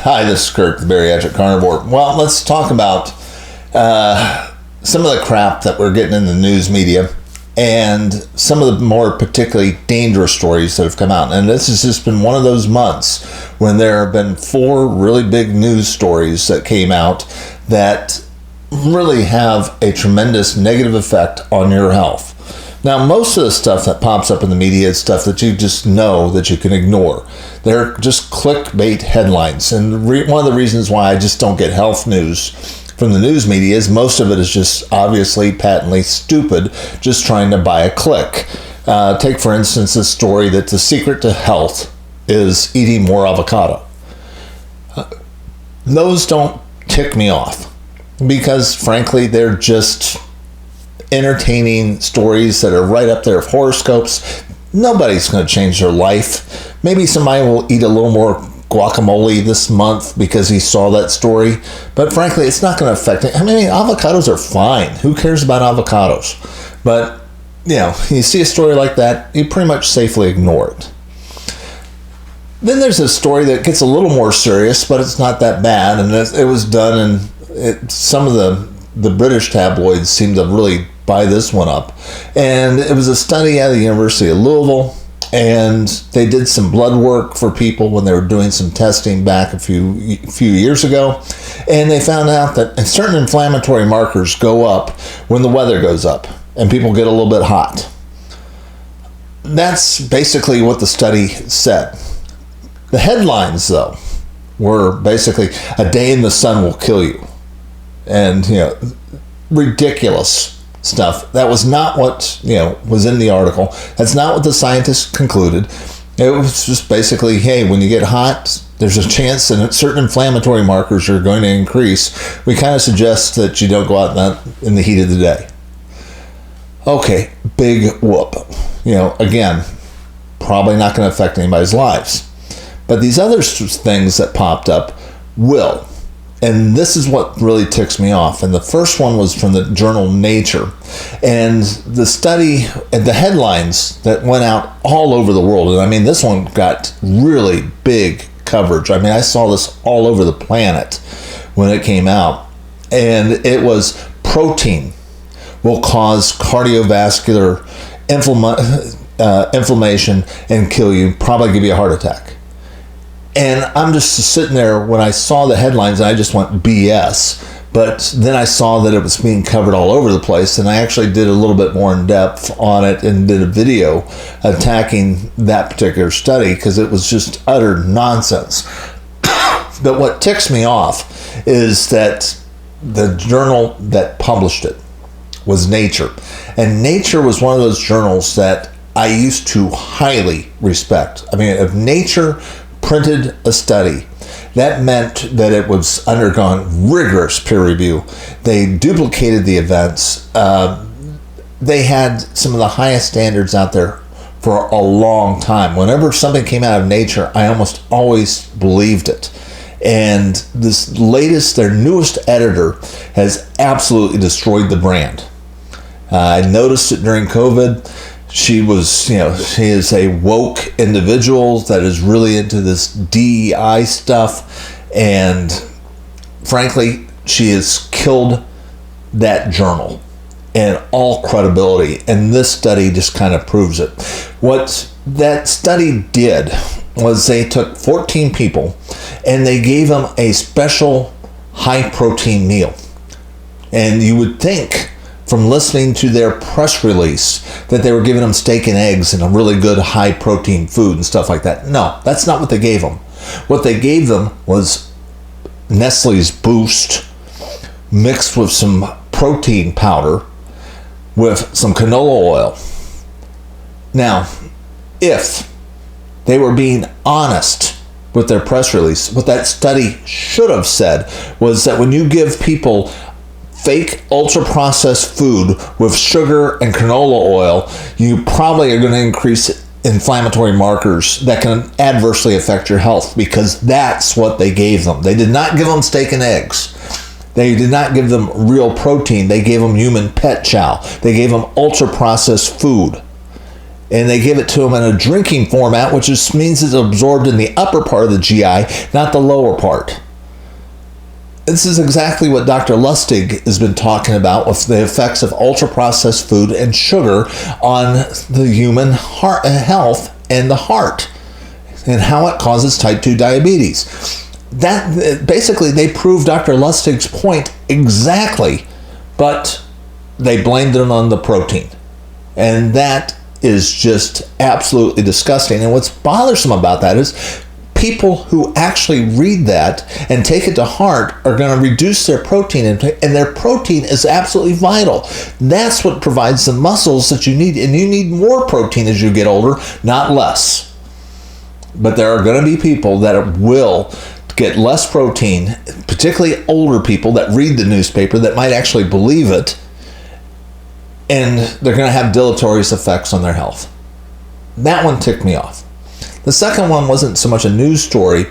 Hi, this is Kurt, the Bariatric Carnivore. Well, let's talk about some of the crap that we're getting in the news media and some of the more particularly dangerous stories that have come out. And this has just been one of those months when there have been 4 really big news stories that came out that really have a tremendous negative effect on your health. Now, most of the stuff that pops up in the media is stuff that you just know that you can ignore. They're just clickbait headlines. And one of the reasons why I just don't get health news from the news media is most of it is just obviously patently stupid, just trying to buy a click. Take, for instance, this story that the secret to health is eating more avocado. Those don't tick me off because, frankly, they're just entertaining stories that are right up there of horoscopes. Nobody's going to change their life. Maybe somebody will eat a little more guacamole this month because he saw that story, but frankly, it's not going to affect it. I mean, avocados are fine. Who cares about avocados? But, you see a story like that, you pretty much safely ignore it. Then there's a story that gets a little more serious, but it's not that bad, and it was done, and some of the British tabloids seem to really buy this one up. And it was a study at the University of Louisville, and they did some blood work for people when they were doing some testing back a few years ago, and they found out that certain inflammatory markers go up when the weather goes up and people get a little bit hot. That's basically what the study said. The headlines, though, were basically "a day in the sun will kill you," and ridiculous stuff. That was not what was in the article. That's not what the scientists concluded. It was just basically, hey, when you get hot, there's a chance that certain inflammatory markers are going to increase. We kind of suggest that you don't go out in the heat of the day. Okay, big whoop. Again, probably not going to affect anybody's lives. But these other things that popped up will. And this is what really ticks me off. And the first one was from the journal Nature. And the study, and the headlines that went out all over the world. And I mean, this one got really big coverage. I mean, I saw this all over the planet when it came out. And it was protein will cause cardiovascular inflammation and kill you, probably give you a heart attack. And I'm just sitting there when I saw the headlines, and I just went BS. But then I saw that it was being covered all over the place, and I actually did a little bit more in depth on it and did a video attacking that particular study because it was just utter nonsense. But what ticks me off is that the journal that published it was Nature. And Nature was one of those journals that I used to highly respect. I mean, if Nature printed a study, that meant that it was undergone rigorous peer review. They duplicated the events. They had some of the highest standards out there for a long time. Whenever something came out of Nature, I almost always believed it. And their newest editor has absolutely destroyed the brand. I noticed it during COVID. She is a woke individual that is really into this DEI stuff, and frankly, she has killed that journal and all credibility, and this study just kind of proves it. What that study did was they took 14 people and they gave them a special high-protein meal, and you would think from listening to their press release that they were giving them steak and eggs and a really good high protein food and stuff like that. No, that's not what they gave them. What they gave them was Nestle's Boost mixed with some protein powder with some canola oil. Now, if they were being honest with their press release, what that study should have said was that when you give people fake ultra-processed food with sugar and canola oil, you probably are going to increase inflammatory markers that can adversely affect your health, because that's what they gave them. They did not give them steak and eggs. They did not give them real protein. They gave them human pet chow. They gave them ultra-processed food. And they give it to them in a drinking format, which just means it's absorbed in the upper part of the GI, not the lower part. This is exactly what Dr. Lustig has been talking about with the effects of ultra-processed food and sugar on the human health and the heart, and how it causes type 2 diabetes. That basically, they proved Dr. Lustig's point exactly, but they blamed it on the protein. And that is just absolutely disgusting. And what's bothersome about that is people who actually read that and take it to heart are going to reduce their protein intake, and their protein is absolutely vital. That's what provides the muscles that you need, and you need more protein as you get older, not less. But there are going to be people that will get less protein, particularly older people that read the newspaper, that might actually believe it, and they're going to have deleterious effects on their health. That one ticked me off. The second one wasn't so much a news story,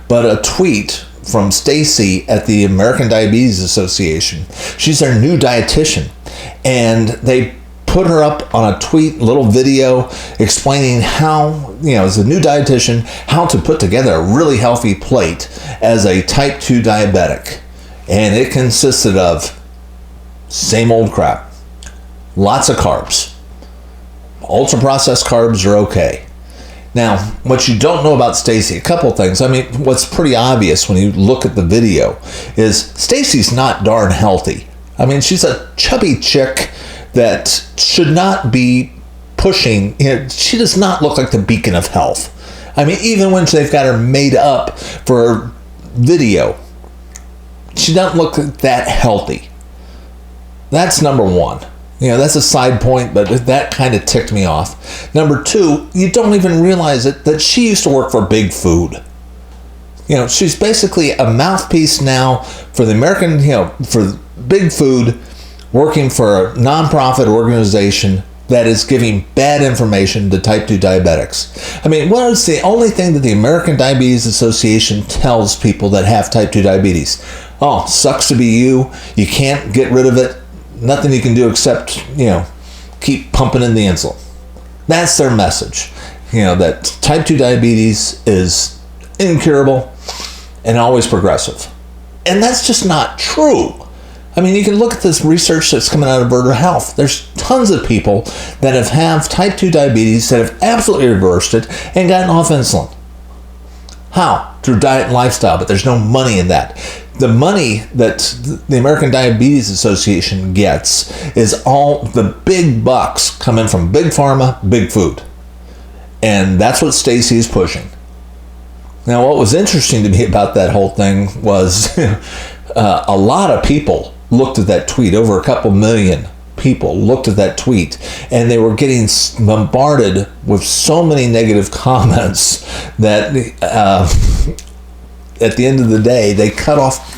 but a tweet from Stacy at the American Diabetes Association. She's their new dietitian, and they put her up on a tweet, little video explaining how, as a new dietitian, how to put together a really healthy plate as a type 2 diabetic. And it consisted of same old crap. Lots of carbs. Ultra-processed carbs are okay. Now, what you don't know about Stacy, a couple things. What's pretty obvious when you look at the video is Stacy's not darn healthy. She's a chubby chick that should not be pushing. She does not look like the beacon of health. Even when they've got her made up for video, she doesn't look that healthy. That's number one. That's a side point, but that kind of ticked me off. Number two, you don't even realize it, that she used to work for Big Food. She's basically a mouthpiece now for the American, for Big Food, working for a nonprofit organization that is giving bad information to type 2 diabetics. What is the only thing that the American Diabetes Association tells people that have type 2 diabetes? Oh, sucks to be you. You can't get rid of it. Nothing you can do except, keep pumping in the insulin. That's their message. That type 2 diabetes is incurable and always progressive. And that's just not true. You can look at this research that's coming out of Virta Health. There's tons of people that have type 2 diabetes that have absolutely reversed it and gotten off insulin. How? Through diet and lifestyle, but there's no money in that. The money that the American Diabetes Association gets is all the big bucks coming from Big Pharma, Big Food. And that's what Stacy is pushing. Now, what was interesting to me about that whole thing was a lot of people looked at that tweet. Over a couple million people looked at that tweet, and they were getting bombarded with so many negative comments that at the end of the day, they cut off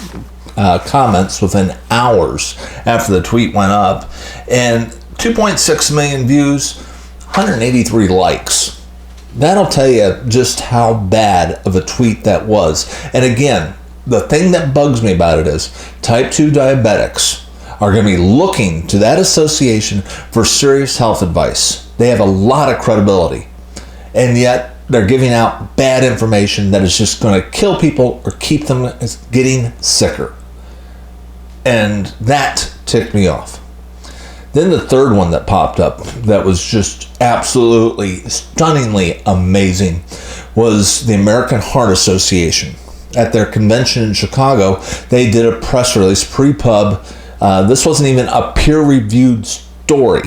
comments within hours after the tweet went up, and 2.6 million views, 183 likes. That'll tell you just how bad of a tweet that was. And again, the thing that bugs me about it is type 2 diabetics are going to be looking to that association for serious health advice. They have a lot of credibility, and yet they're giving out bad information that is just going to kill people or keep them getting sicker. And that ticked me off. Then the third one that popped up that was just absolutely stunningly amazing was the American Heart Association. At their convention in Chicago, they did a press release, pre-pub. This wasn't even a peer-reviewed story.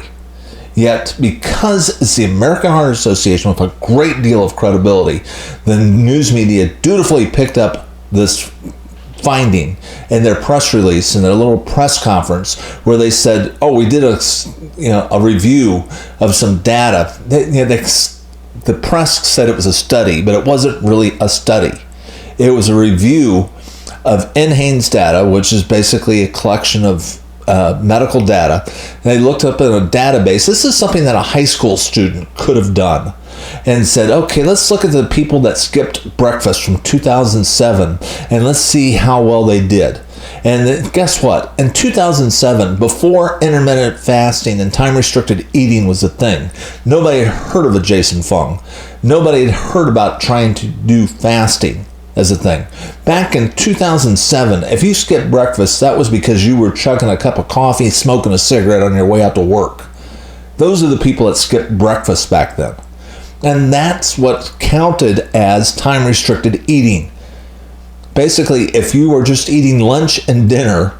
Yet, because it's the American Heart Association with a great deal of credibility, the news media dutifully picked up this finding in their press release, in their little press conference, where they said, "Oh, we did a review of some data." The press said it was a study, but it wasn't really a study. It was a review of NHANES data, which is basically a collection of medical data. They looked up in a database. This is something that a high school student could have done, and said, okay, let's look at the people that skipped breakfast from 2007 and let's see how well they did. And guess what? In 2007, before intermittent fasting and time-restricted eating was a thing, nobody had heard of a Jason Fung. Nobody had heard about trying to do fasting as a thing. Back in 2007, if you skipped breakfast, that was because you were chugging a cup of coffee, smoking a cigarette on your way out to work. Those are the people that skipped breakfast back then. And that's what counted as time-restricted eating. Basically, if you were just eating lunch and dinner,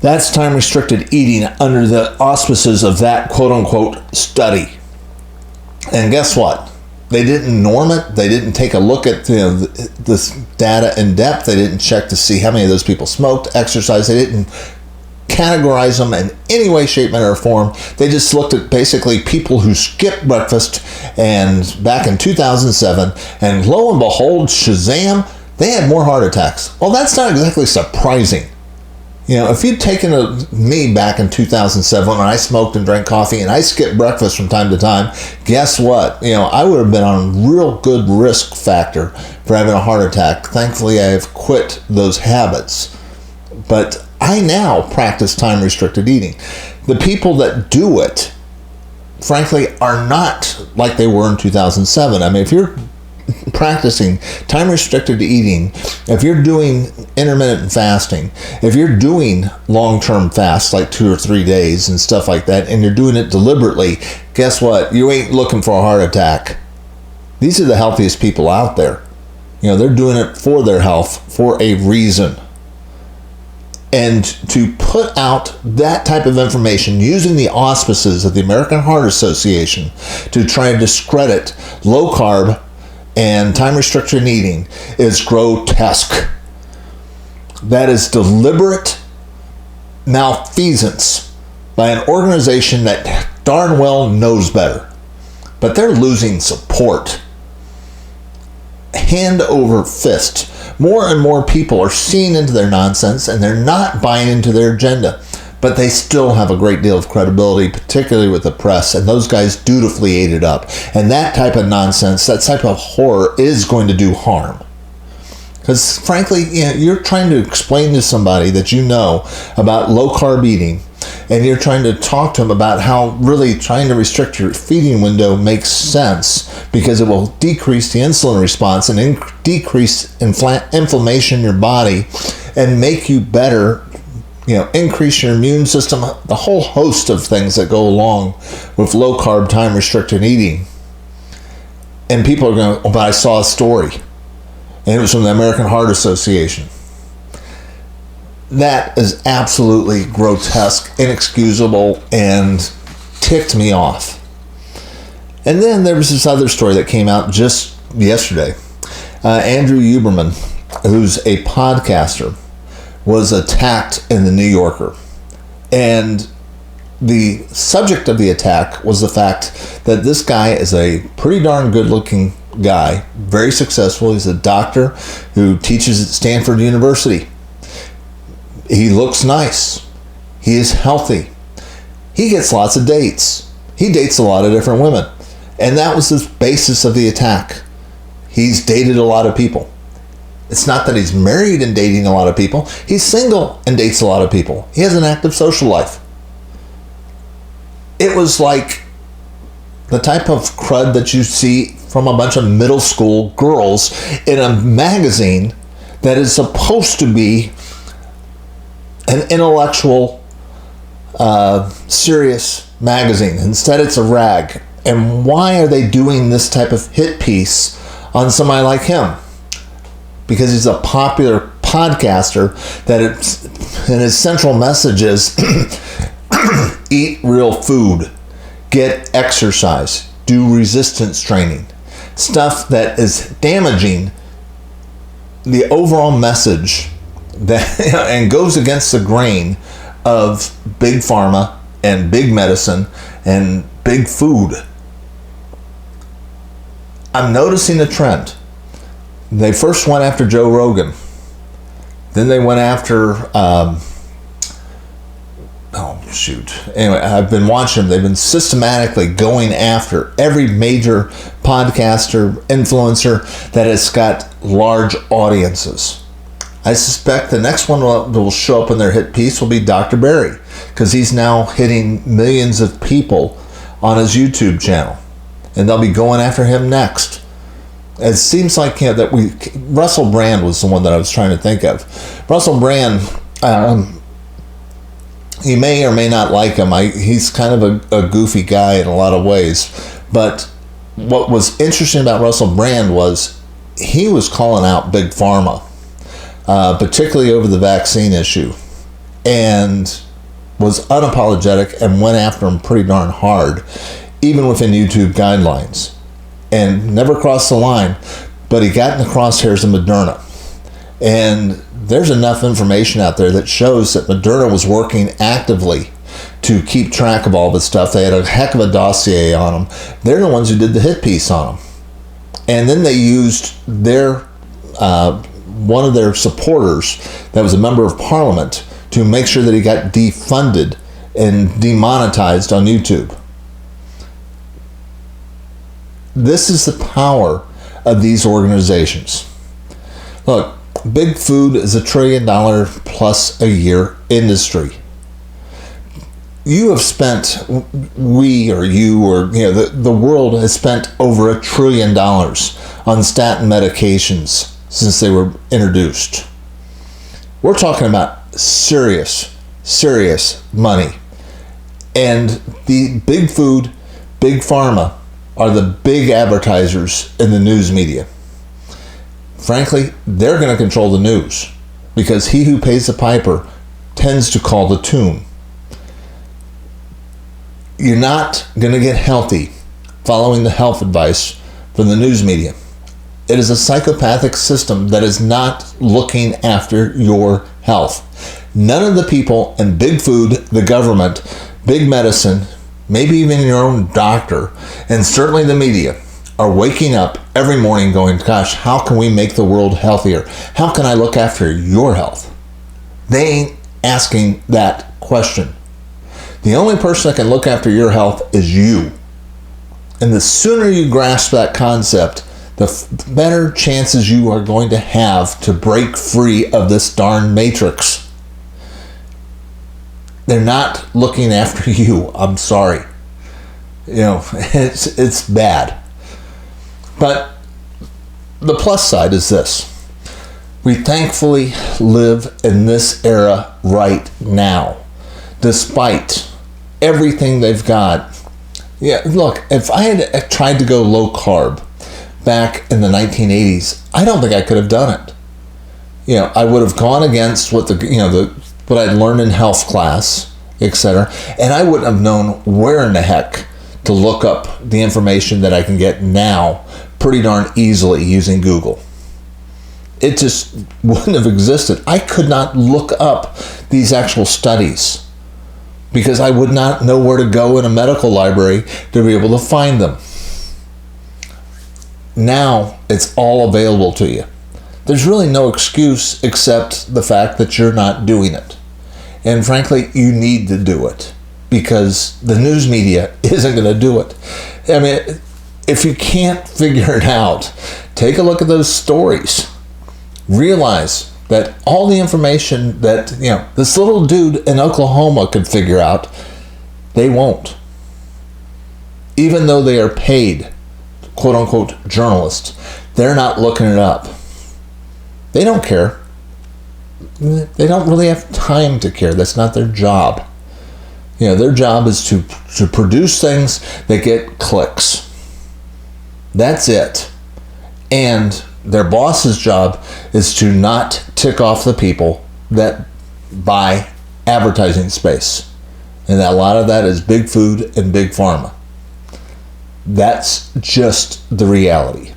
that's time-restricted eating under the auspices of that quote-unquote study. And guess what? They didn't norm it. They didn't take a look at this data in depth. They didn't check to see how many of those people smoked, exercised. They didn't categorize them in any way, shape, manner, or form. They just looked at basically people who skipped breakfast, and back in 2007, and lo and behold, Shazam, they had more heart attacks. Well, that's not exactly surprising. If you'd taken me back in 2007 when I smoked and drank coffee and I skipped breakfast from time to time, guess what? I would have been on a real good risk factor for having a heart attack. Thankfully, I have quit those habits. But I now practice time-restricted eating. The people that do it, frankly, are not like they were in 2007. I mean, if you're practicing time-restricted eating, if you're doing intermittent fasting, if you're doing long-term fasts like 2 or 3 days and stuff like that, and you're doing it deliberately, guess what? You ain't looking for a heart attack. These are the healthiest people out there. They're doing it for their health for a reason. And to put out that type of information using the auspices of the American Heart Association to try to discredit low-carb and time-restricted eating is grotesque. That is deliberate malfeasance by an organization that darn well knows better. But they're losing support. Hand over fist. More and more people are seeing into their nonsense, and they're not buying into their agenda. But they still have a great deal of credibility, particularly with the press, and those guys dutifully ate it up. And that type of nonsense, that type of horror is going to do harm. Because frankly, you're trying to explain to somebody that you know about low-carb eating, and you're trying to talk to them about how really trying to restrict your feeding window makes sense because it will decrease the insulin response and decrease inflammation in your body and make you better, increase your immune system, the whole host of things that go along with low-carb time-restricted eating. And people are going, but I saw a story, and it was from the American Heart Association. That is absolutely grotesque, inexcusable, and ticked me off. And then there was this other story that came out just yesterday. Andrew Huberman, who's a podcaster, was attacked in the New Yorker. And the subject of the attack was the fact that this guy is a pretty darn good-looking guy, very successful. He's a doctor who teaches at Stanford University. He looks nice. He is healthy. He gets lots of dates. He dates a lot of different women. And that was the basis of the attack. He's dated a lot of people. It's not that he's married and dating a lot of people. He's single and dates a lot of people. He has an active social life. It was like the type of crud that you see from a bunch of middle school girls in a magazine that is supposed to be an intellectual, serious magazine. Instead, it's a rag. And why are they doing this type of hit piece on somebody like him? Because he's a popular podcaster and his central message is eat real food, get exercise, do resistance training. Stuff that is damaging the overall message that and goes against the grain of big pharma and big medicine and big food. I'm noticing a trend. They first went after Joe Rogan. Then they went after Anyway, I've been watching them. They've been systematically going after every major podcaster, influencer that has got large audiences. I suspect the next one that will show up in their hit piece will be Dr. Barry, because he's now hitting millions of people on his YouTube channel, and they'll be going after him next. It seems like Russell Brand was the one that I was trying to think of. Russell Brand, you may or may not like him. He's kind of a goofy guy in a lot of ways, but what was interesting about Russell Brand was he was calling out Big Pharma, particularly over the vaccine issue, and was unapologetic and went after him pretty darn hard, even within YouTube guidelines, and never crossed the line. But he got in the crosshairs of Moderna, and there's enough information out there that shows that Moderna was working actively to keep track of all this stuff. They had a heck of a dossier on them. They're the ones who did the hit piece on them. And then they used their one of their supporters that was a member of parliament to make sure that he got defunded and demonetized on YouTube. This is the power of these organizations. Look, Big Food is $1 trillion plus a year industry. You have spent, the world has spent over $1 trillion on statin medications since they were introduced. We're talking about serious money. And the Big Food, Big Pharma are the big advertisers in the news media. Frankly, they're going to control the news, because he who pays the piper tends to call the tune. You're not going to get healthy following the health advice from the news media. It is a psychopathic system that is not looking after your health. None of the people in Big Food, the government, Big Medicine, maybe even your own doctor, and certainly the media, are waking up every morning going, gosh, how can we make the world healthier? How can I look after your health? They ain't asking that question. The only person that can look after your health is you. And the sooner you grasp that concept, the better chances you are going to have to break free of this darn matrix. They're not looking after you. I'm sorry. It's bad. But the plus side is this. We thankfully live in this era right now, despite everything they've got. Yeah, look, if I had tried to go low carb back in the 1980s, I don't think I could have done it. I would have gone against what what I'd learned in health class, etc., and I wouldn't have known where in the heck to look up the information that I can get now pretty darn easily using Google. It just wouldn't have existed. I could not look up these actual studies because I would not know where to go in a medical library to be able to find them. Now it's all available to you. There's really no excuse except the fact that you're not doing it. And frankly, you need to do it because the news media isn't going to do it. I mean, if you can't figure it out, take a look at those stories. Realize that all the information that this little dude in Oklahoma could figure out, they won't. Even though they are paid, quote unquote, journalists, they're not looking it up. They don't care. They don't really have time to care. That's not their job. Their job is to produce things that get clicks. That's it. And their boss's job is to not tick off the people that buy advertising space. And a lot of that is Big Food and Big Pharma. That's just the reality.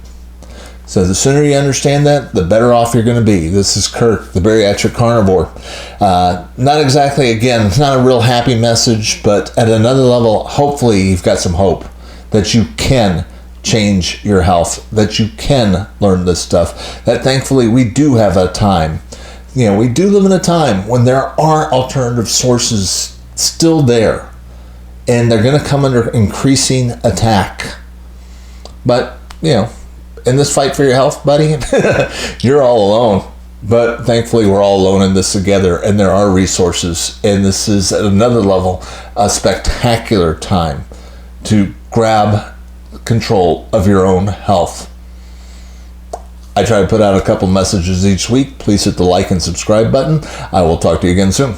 So the sooner you understand that, the better off you're going to be. This is Kirk, the Bariatric Carnivore. Not exactly, again, it's not a real happy message, but at another level, hopefully you've got some hope that you can change your health, that you can learn this stuff, that thankfully we do have a time. We do live in a time when there are alternative sources still there, and they're going to come under increasing attack. But, in this fight for your health, buddy, you're all alone. But thankfully, we're all alone in this together, and there are resources. And this is at another level a spectacular time to grab control of your own health. I try to put out a couple messages each week. Please hit the like and subscribe button. I will talk to you again soon.